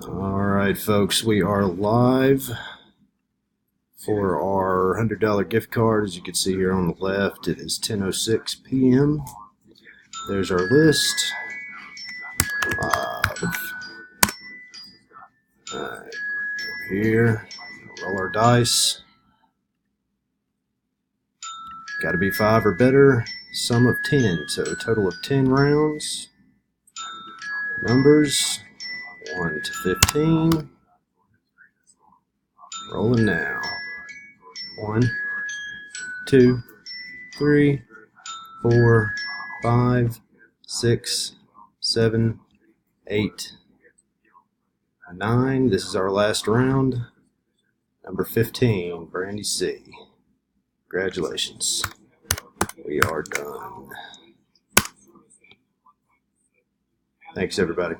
All right, folks, we are live for our $100 gift card. As you can see here on the left, it is 10:06 p.m. There's our list. All right, here, roll our dice. Got to be 5 or better. Sum of 10, so a total of 10 rounds. Numbers 1 to 15. Rolling now. 1, 2, 3, 4, 5, 6, 7, 8, 9. This is our last round. Number 15, Brandy C. Congratulations. We are done. Thanks, everybody.